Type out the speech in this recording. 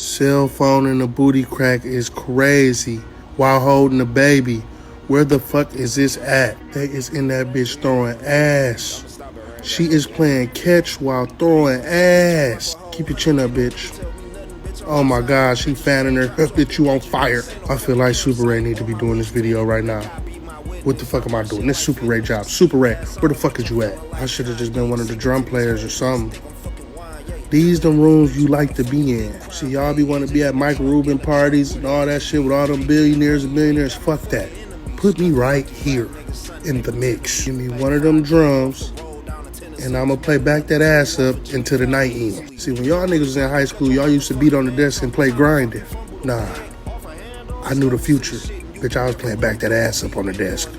Cell phone in the booty crack is crazy while holding a baby. Where the fuck is this at? They is in that bitch throwing ass. She is playing catch while throwing ass. Keep your chin up, bitch. Oh my God, she fanning her bitch, you on fire. I feel like Super Ray need to be doing this video right now. What the fuck am I doing? This Super Ray job. Super Ray, where the fuck is you at? I should have just been one of the drum players or something. These them rooms you like to be in. See, y'all be want to be at Mike Rubin parties and all that shit with all them billionaires and millionaires. Fuck that. Put me right here in the mix. Give me one of them drums and I'ma play back that ass up until the night ends. See, when y'all niggas was in high school, y'all used to beat on the desk and play grinding. Nah, I knew the future. Bitch, I was playing back that ass up on the desk.